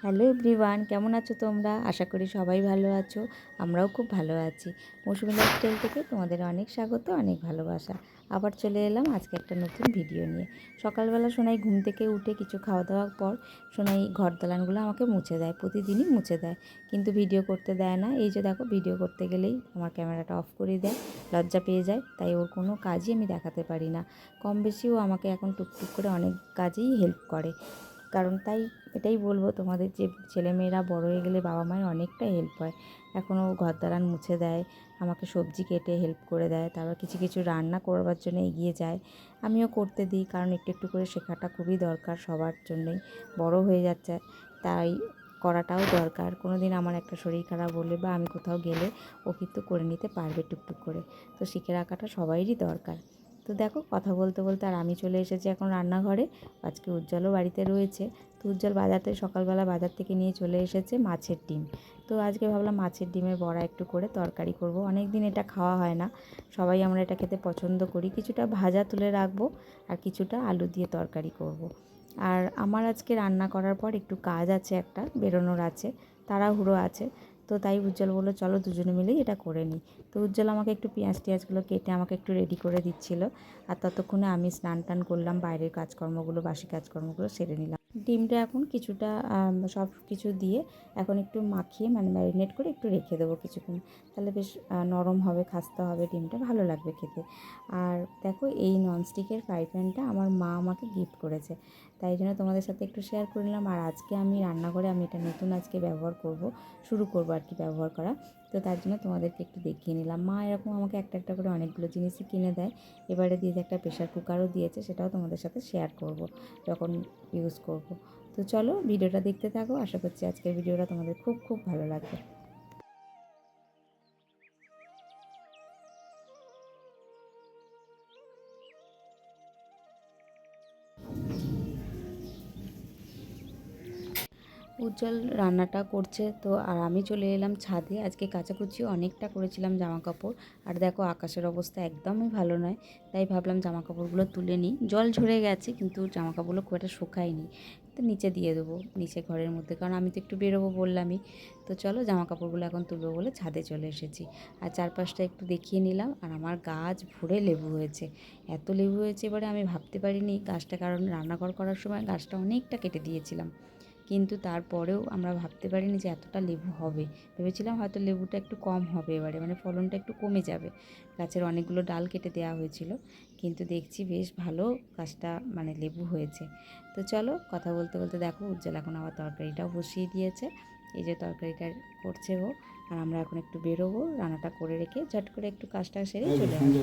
Hello everyone, কেমন আছো তোমরা? আশা করি সবাই ভালো আছো। আমরাও খুব ভালো আছি। মৌসুমি লাইফস্টাইল থেকে তোমাদের অনেক স্বাগত, অনেক ভালোবাসা। আবার চলে এলাম আজকে একটা নতুন ভিডিও নিয়ে। সকালবেলা সোনাই ঘুম থেকে উঠে কিছু খাওয়া দাওয়ার পর সোনাই ঘর দালানগুলো আমাকে মুছে দেয়, প্রতিদিনই মুছে দেয়, কিন্তু ভিডিও করতে দেয় না। এই যে দেখো, ভিডিও করতে গেলেই আমার ক্যামেরাটা অফ করে দেয়, লজ্জা পেয়ে যায়, তাই ওর কোনো কাজই আমি দেখাতে পারি না। কম বেশি ও আমাকে এখন টুকটুক করে অনেক কাজেই হেল্প করে। কারণ তাই এটাই বলবো তোমাদের, যে ছেলেমেয়েরা বড় হয়ে গেলে বাবা মায়ের অনেকটা হেল্প হয়। এখনও ঘর দালান মুছে দেয়, আমাকে সবজি কেটে হেল্প করে দেয়, তারপর কিছু কিছু রান্না করবার জন্য এগিয়ে যায়, আমিও করতে দিই, কারণ একটু একটু করে শেখাটা খুবই দরকার সবার জন্যই। বড় হয়ে যাচ্ছে, তাই করাটাও দরকার। কোনো দিন আমার একটা শরীর খারাপ হলে বা আমি কোথাও গেলে ও কিন্তু করে নিতে পারবে টুকটুক করে। তো শিখে রাখাটা সবাইরই দরকার। তো দেখো, কথা বলতে বলতে আর আমি চলে এসেছি এখন রান্নাঘরে। আজকে উজ্জ্বলও বাড়িতে রয়েছে। তো উজ্জ্বল সকালবেলা বাজার থেকে নিয়ে চলে এসেছে মাছের ডিম। তো আজকে ভাবলাম মাছের ডিমের বড়া একটু করে তরকারি করব। অনেক দিন এটা খাওয়া হয় না, সবাই আমরা এটা খেতে পছন্দ করি। কিছুটা ভাজা তুলে রাখবো আর কিছুটা আলু দিয়ে তরকারি করব। আর আমার আজকে রান্না করার পর একটু কাজ আছে, একটা বেরোনোর আছে, তাড়াহুড়ো আছে। তো তাই উজ্জ্বল বললো চলো দুজনে মিলেই এটা করে নিই। তো উজ্জ্বল আমাকে একটু পেঁয়াজগুলো কেটে আমাকে একটু রেডি করে দিচ্ছিল। আর ততক্ষণে আমি স্নান টান করলাম, বাইরের কাজকর্মগুলো, বাসি কাজকর্মগুলো সেরে নিলাম। ডিমটা এখন কিছুটা সব কিছু দিয়ে এখন একটু মাখিয়ে, মানে ম্যারিনেট করে একটু রেখে দেবো কিছুক্ষণ। তাহলে বেশ নরম হবে, খাস্তা হবে, ডিমটা ভালো লাগবে খেতে। আর দেখো, এই ননস্টিকের ফ্রাই প্যানটা আমার মা আমাকে গিফট করেছে, তাই জন্য তোমাদের সাথে একটু শেয়ার করে নিলাম। আর আজকে আমি রান্নাঘরে আমি এটা নতুন আজকে শুরু করবো আর কি ব্যবহার করা। তো তার জন্য তোমাদেরকে একটু দেখিয়ে নিলাম। মা এরকম আমাকে একটা একটা করে অনেকগুলো জিনিসই কিনে দেয়। এবারে দিয়েছে একটা প্রেশার কুকারও দিয়েছে, সেটাও তোমাদের সাথে শেয়ার করব যখন ইউজ করব। তো চলো ভিডিওটা দেখতে থাকো, আশা করছি আজকের ভিডিওটা তোমাদের খুব খুব ভালো লাগবে। উজ্জ্বল রান্নাটা করছে তো, আর আমি চলে এলাম ছাদে। আজকে কাচাকুচিও অনেকটা করেছিলাম জামা কাপড়। আর দেখো, আকাশের অবস্থা একদমই ভালো নয়, তাই ভাবলাম জামা কাপড়গুলো তুলে নিই। জল ঝরে গেছে, কিন্তু জামা কাপড়গুলো খুব একটা শুকায়নি। তো নিচে দিয়ে দেবো, নিচে ঘরের মধ্যে, কারণ আমি তো একটু বেরোবো বললামই। তো চলো জামা কাপড়গুলো এখন তুলবো বলে ছাদে চলে এসেছি। আর চারপাশটা একটু দেখিয়ে নিলাম। আর আমার গাছ ভরে লেবু হয়েছে, এত লেবু হয়েছে এবারে আমি ভাবতে পারিনি গাছটা, কারণ রান্নাঘর করার সময় গাছটা অনেকটা কেটে দিয়েছিলাম, কিন্তু তারপরেও আমরা ভাবতে পারিনি যে এতটা লেবু হবে। ভেবেছিলাম হয়তো লেবুটা একটু কম হবে এবারে, মানে ফলনটা একটু কমে যাবে। গাছের অনেকগুলো ডাল কেটে দেওয়া হয়েছিল, কিন্তু দেখছি বেশ ভালো গাছটা, মানে লেবু হয়েছে। তো চলো, কথা বলতে বলতে দেখো উজ্জ্বল এখন আবার তরকারিটাও বসিয়ে দিয়েছে। এই যে তরকারিটা করছে ও, আর আমরা এখন একটু বেরোবো, রান্নাটা করে রেখে ঝট করে একটু কাজটা সেরে চলে আসবো,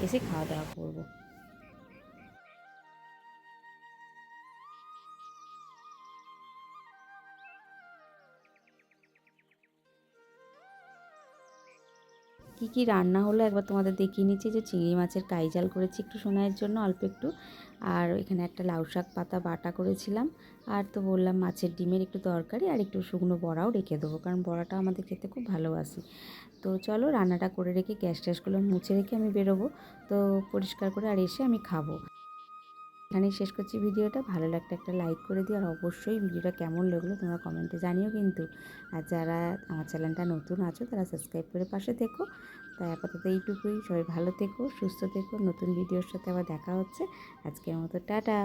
এসে খাওয়া দাওয়া করবো। কী কী রান্না হলো একবার তোমাদের দেখিয়ে নিচ্ছি। যে চিংড়ি মাছের কাইজাল করেছি একটু সোনাইয়ের জন্য, অল্প একটু। আর এখানে একটা লাউ শাক পাতা বাটা করেছিলাম। আর তো বললাম মাছের ডিমের একটু তরকারি, আর একটু শুকনো বড়াও রেখে দেবো, কারণ বড়াটা আমাদের খেতে খুব ভালোবাসি। তো চলো রান্নাটা করে রেখে গ্যাস ট্যাসগুলো মুছে রেখে আমি বেরোবো। তো পরিষ্কার করে আর এসে আমি খাবো। এখানেই শেষ করছি ভিডিওটা। ভালো লাগলে একটা লাইক করে দিও, আর অবশ্যই ভিডিওটা কেমন লাগলো তোমরা কমেন্টে জানিও কিন্তু। আর যারা আমার চ্যানেলটা নতুন আছো তারা সাবস্ক্রাইব করে পাশে থেকো। তাই আপাতত এইটুকুই। সবাই ভালো থেকো, সুস্থ থেকো। নতুন ভিডিওর সাথে আবার দেখা হচ্ছে। আজকের মতো টাটা।